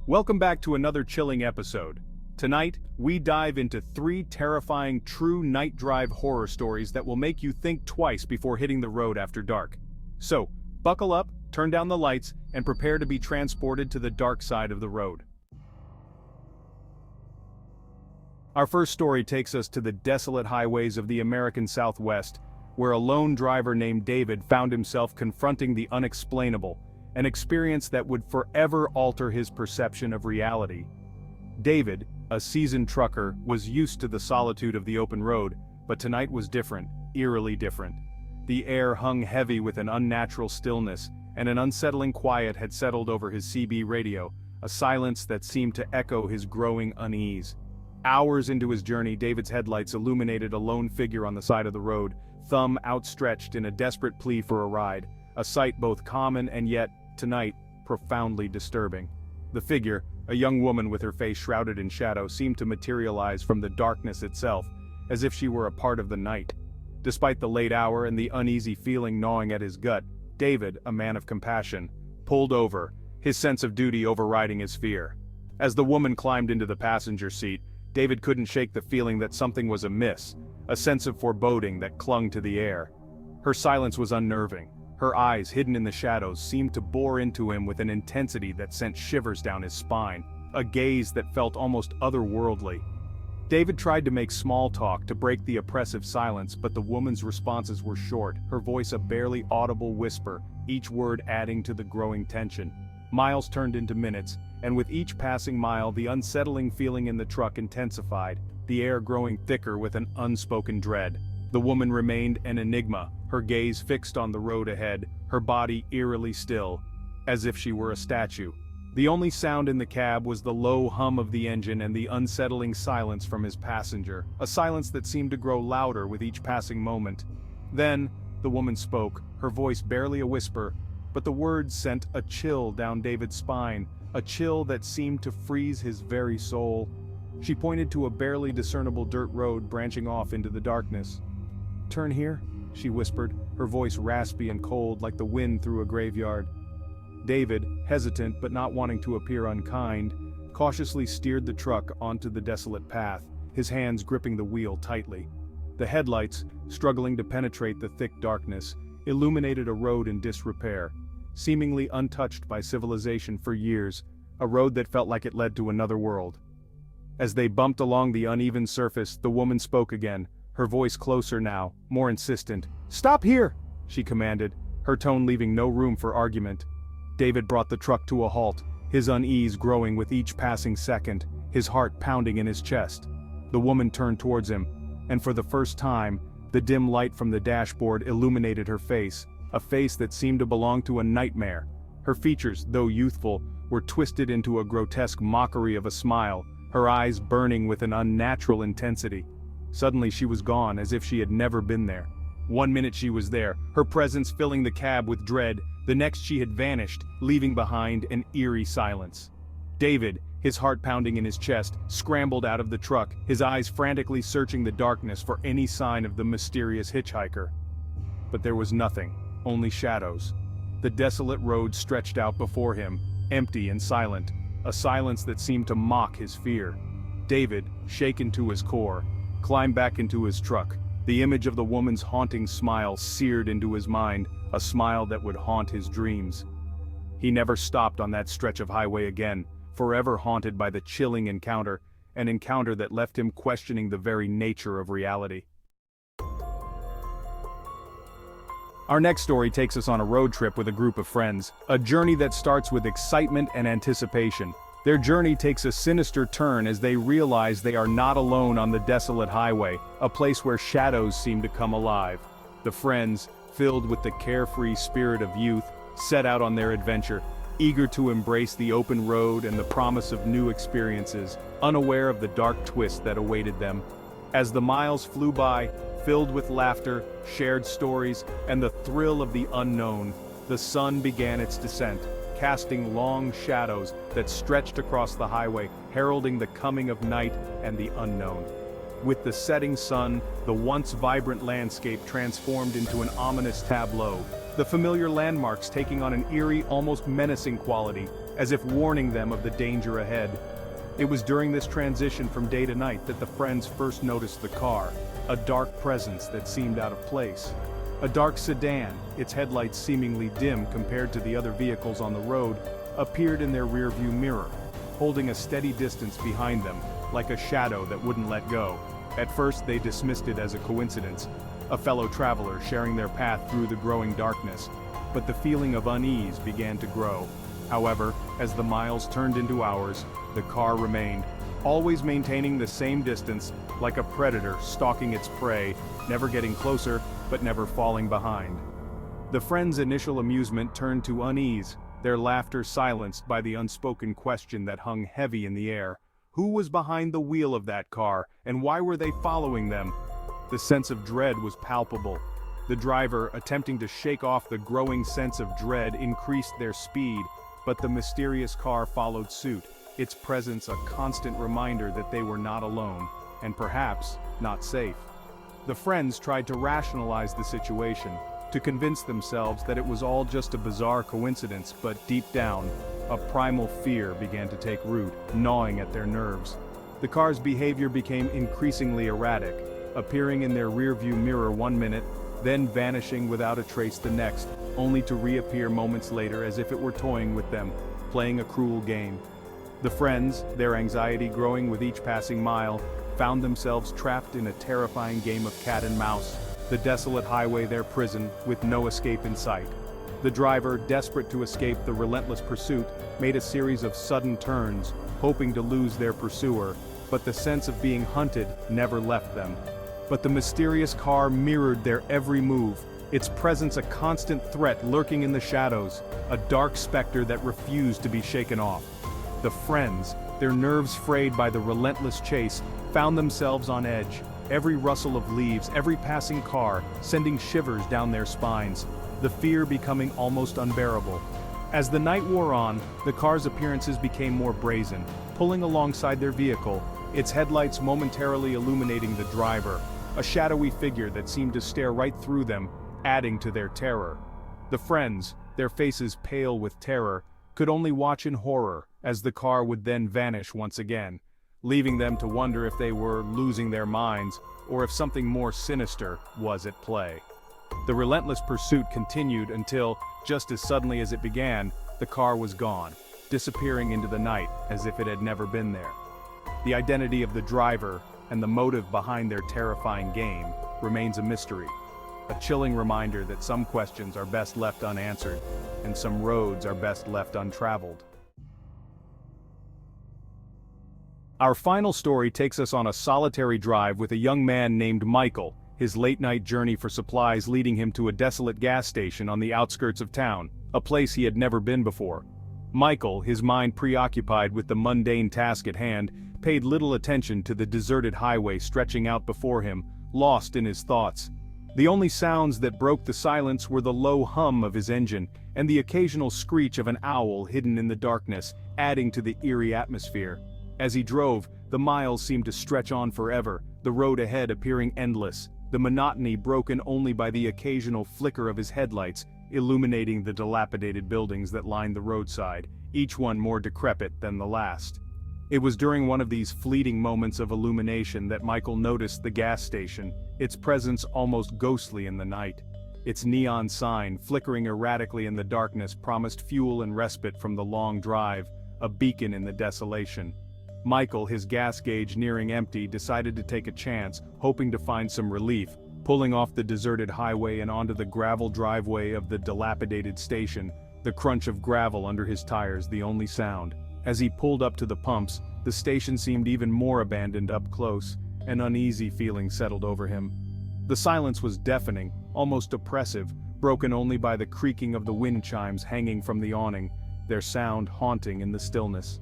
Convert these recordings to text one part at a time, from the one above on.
Welcome back to another chilling episode. Tonight, we dive into 3 terrifying true night drive horror stories that will make you think twice before hitting the road after dark. So, buckle up, turn down the lights, and prepare to be transported to the dark side of the road. Our first story takes us to the desolate highways of the American Southwest, where a lone driver named David found himself confronting the unexplainable, an experience that would forever alter his perception of reality. David, a seasoned trucker, was used to the solitude of the open road, but tonight was different, eerily different. The air hung heavy with an unnatural stillness, and an unsettling quiet had settled over his CB radio, a silence that seemed to echo his growing unease. Hours into his journey, David's headlights illuminated a lone figure on the side of the road, thumb outstretched in a desperate plea for a ride, a sight both common and yet, tonight, profoundly disturbing. The figure, a young woman with her face shrouded in shadow, seemed to materialize from the darkness itself, as if she were a part of the night. Despite the late hour and the uneasy feeling gnawing at his gut, David, a man of compassion, pulled over, his sense of duty overriding his fear. As the woman climbed into the passenger seat, David couldn't shake the feeling that something was amiss, a sense of foreboding that clung to the air. Her silence was unnerving. Her eyes, hidden in the shadows, seemed to bore into him with an intensity that sent shivers down his spine, a gaze that felt almost otherworldly. David tried to make small talk to break the oppressive silence, but the woman's responses were short, her voice a barely audible whisper, each word adding to the growing tension. Miles turned into minutes, and with each passing mile the unsettling feeling in the truck intensified, the air growing thicker with an unspoken dread. The woman remained an enigma, her gaze fixed on the road ahead, her body eerily still, as if she were a statue. The only sound in the cab was the low hum of the engine and the unsettling silence from his passenger, a silence that seemed to grow louder with each passing moment. Then, the woman spoke, her voice barely a whisper, but the words sent a chill down David's spine, a chill that seemed to freeze his very soul. She pointed to a barely discernible dirt road branching off into the darkness. "Turn here," she whispered, her voice raspy and cold like the wind through a graveyard. David, hesitant but not wanting to appear unkind, cautiously steered the truck onto the desolate path, his hands gripping the wheel tightly. The headlights, struggling to penetrate the thick darkness, illuminated a road in disrepair, seemingly untouched by civilization for years, a road that felt like it led to another world. As they bumped along the uneven surface, the woman spoke again, her voice closer now, more insistent. "Stop here!" she commanded, her tone leaving no room for argument. David brought the truck to a halt, his unease growing with each passing second, his heart pounding in his chest. The woman turned towards him, and for the first time, the dim light from the dashboard illuminated her face, a face that seemed to belong to a nightmare. Her features, though youthful, were twisted into a grotesque mockery of a smile, her eyes burning with an unnatural intensity. Suddenly she was gone, as if she had never been there. One minute she was there, her presence filling the cab with dread, the next she had vanished, leaving behind an eerie silence. David, his heart pounding in his chest, scrambled out of the truck, his eyes frantically searching the darkness for any sign of the mysterious hitchhiker. But there was nothing, only shadows. The desolate road stretched out before him, empty and silent, a silence that seemed to mock his fear. David, shaken to his core, climbed back into his truck, the image of the woman's haunting smile seared into his mind, a smile that would haunt his dreams. He never stopped on that stretch of highway again, forever haunted by the chilling encounter, an encounter that left him questioning the very nature of reality. Our next story takes us on a road trip with a group of friends, a journey that starts with excitement and anticipation. Their journey takes a sinister turn as they realize they are not alone on the desolate highway, a place where shadows seem to come alive. The friends, filled with the carefree spirit of youth, set out on their adventure, eager to embrace the open road and the promise of new experiences, unaware of the dark twist that awaited them. As the miles flew by, filled with laughter, shared stories, and the thrill of the unknown, the sun began its descent, casting long shadows that stretched across the highway, heralding the coming of night and the unknown. With the setting sun, the once vibrant landscape transformed into an ominous tableau, the familiar landmarks taking on an eerie, almost menacing quality, as if warning them of the danger ahead. It was during this transition from day to night that the friends first noticed the car, a dark presence that seemed out of place. A dark sedan, its headlights seemingly dim compared to the other vehicles on the road, appeared in their rearview mirror, holding a steady distance behind them, like a shadow that wouldn't let go. At first they dismissed it as a coincidence, a fellow traveler sharing their path through the growing darkness, but the feeling of unease began to grow. However, as the miles turned into hours, the car remained, always maintaining the same distance, like a predator stalking its prey, never getting closer, but never falling behind. The friends' initial amusement turned to unease, their laughter silenced by the unspoken question that hung heavy in the air. Who was behind the wheel of that car, and why were they following them? The sense of dread was palpable. The driver, attempting to shake off the growing sense of dread, increased their speed, but the mysterious car followed suit, its presence a constant reminder that they were not alone, and perhaps not safe. The friends tried to rationalize the situation, to convince themselves that it was all just a bizarre coincidence, but deep down, a primal fear began to take root, gnawing at their nerves. The car's behavior became increasingly erratic, appearing in their rearview mirror one minute, then vanishing without a trace the next, only to reappear moments later as if it were toying with them, playing a cruel game. The friends, their anxiety growing with each passing mile, found themselves trapped in a terrifying game of cat and mouse, the desolate highway their prison, with no escape in sight. The driver, desperate to escape the relentless pursuit, made a series of sudden turns, hoping to lose their pursuer, but the sense of being hunted never left them. But the mysterious car mirrored their every move, its presence a constant threat lurking in the shadows, a dark specter that refused to be shaken off. The friends, their nerves frayed by the relentless chase, found themselves on edge, every rustle of leaves, every passing car, sending shivers down their spines, the fear becoming almost unbearable. As the night wore on, the car's appearances became more brazen, pulling alongside their vehicle, its headlights momentarily illuminating the driver, a shadowy figure that seemed to stare right through them, adding to their terror. The friends, their faces pale with terror, could only watch in horror, as the car would then vanish once again, leaving them to wonder if they were losing their minds, or if something more sinister was at play. The relentless pursuit continued until, just as suddenly as it began, the car was gone, disappearing into the night as if it had never been there. The identity of the driver, and the motive behind their terrifying game, remains a mystery. A chilling reminder that some questions are best left unanswered, and some roads are best left untraveled. Our final story takes us on a solitary drive with a young man named Michael, his late-night journey for supplies leading him to a desolate gas station on the outskirts of town, a place he had never been before. Michael, his mind preoccupied with the mundane task at hand, paid little attention to the deserted highway stretching out before him, lost in his thoughts. The only sounds that broke the silence were the low hum of his engine, and the occasional screech of an owl hidden in the darkness, adding to the eerie atmosphere. As he drove, the miles seemed to stretch on forever, the road ahead appearing endless, the monotony broken only by the occasional flicker of his headlights, illuminating the dilapidated buildings that lined the roadside, each one more decrepit than the last. It was during one of these fleeting moments of illumination that Michael noticed the gas station, its presence almost ghostly in the night. Its neon sign, flickering erratically in the darkness, promised fuel and respite from the long drive, a beacon in the desolation. Michael, his gas gauge nearing empty, decided to take a chance, hoping to find some relief, pulling off the deserted highway and onto the gravel driveway of the dilapidated station, the crunch of gravel under his tires the only sound. As he pulled up to the pumps, the station seemed even more abandoned up close, an uneasy feeling settled over him. The silence was deafening, almost oppressive, broken only by the creaking of the wind chimes hanging from the awning, their sound haunting in the stillness.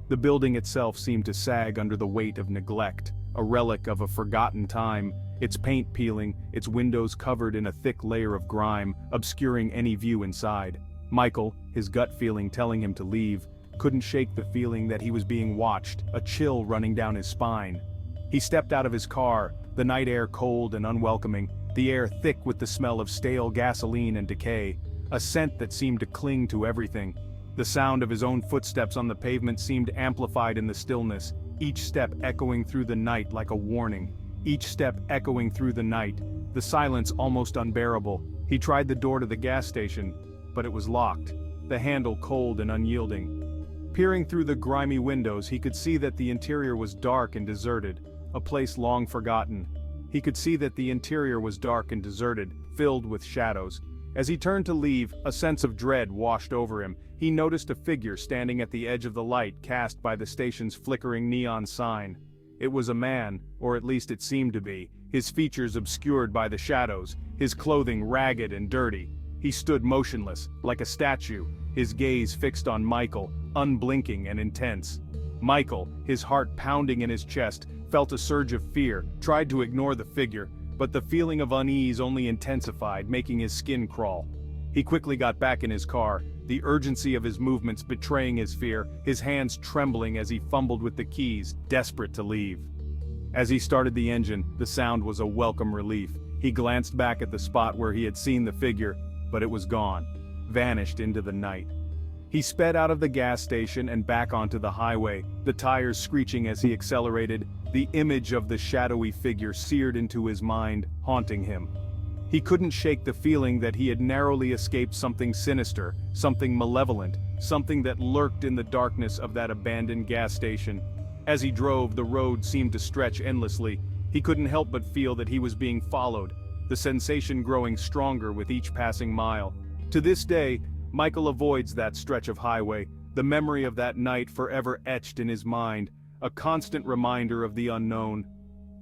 The building itself seemed to sag under the weight of neglect, a relic of a forgotten time, its paint peeling, its windows covered in a thick layer of grime, obscuring any view inside. Michael, his gut feeling telling him to leave, couldn't shake the feeling that he was being watched, a chill running down his spine. He stepped out of his car, the night air cold and unwelcoming, the air thick with the smell of stale gasoline and decay, a scent that seemed to cling to everything. The sound of his own footsteps on the pavement seemed amplified in the stillness, each step echoing through the night like a warning. Each step echoing through the night, the silence almost unbearable. He tried the door to the gas station, but it was locked, the handle cold and unyielding. Peering through the grimy windows, he could see that the interior was dark and deserted, a place long forgotten. He could see that the interior was dark and deserted, filled with shadows. As he turned to leave, a sense of dread washed over him. He noticed a figure standing at the edge of the light cast by the station's flickering neon sign. It was a man, or at least it seemed to be, his features obscured by the shadows, his clothing ragged and dirty. He stood motionless, like a statue, his gaze fixed on Michael, unblinking and intense. Michael, his heart pounding in his chest, felt a surge of fear, tried to ignore the figure, but the feeling of unease only intensified, making his skin crawl. He quickly got back in his car, the urgency of his movements betraying his fear, his hands trembling as he fumbled with the keys, desperate to leave. As he started the engine, the sound was a welcome relief. He glanced back at the spot where he had seen the figure, but it was gone, vanished into the night. He sped out of the gas station and back onto the highway, the tires screeching as he accelerated, the image of the shadowy figure seared into his mind, haunting him. He couldn't shake the feeling that he had narrowly escaped something sinister, something malevolent, something that lurked in the darkness of that abandoned gas station. As he drove, the road seemed to stretch endlessly. He couldn't help but feel that he was being followed, the sensation growing stronger with each passing mile. To this day, Michael avoids that stretch of highway, the memory of that night forever etched in his mind, a constant reminder of the unknown.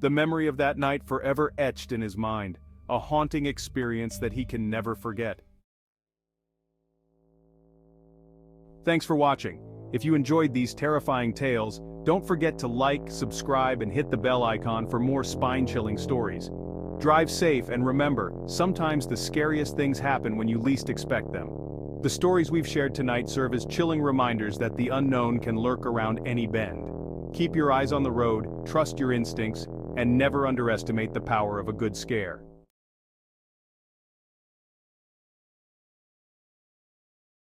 The memory of that night forever etched in his mind, a haunting experience that he can never forget. Thanks for watching. If you enjoyed these terrifying tales, don't forget to like, subscribe, and hit the bell icon for more spine-chilling stories. Drive safe and remember, sometimes the scariest things happen when you least expect them. The stories we've shared tonight serve as chilling reminders that the unknown can lurk around any bend. Keep your eyes on the road, trust your instincts, and never underestimate the power of a good scare.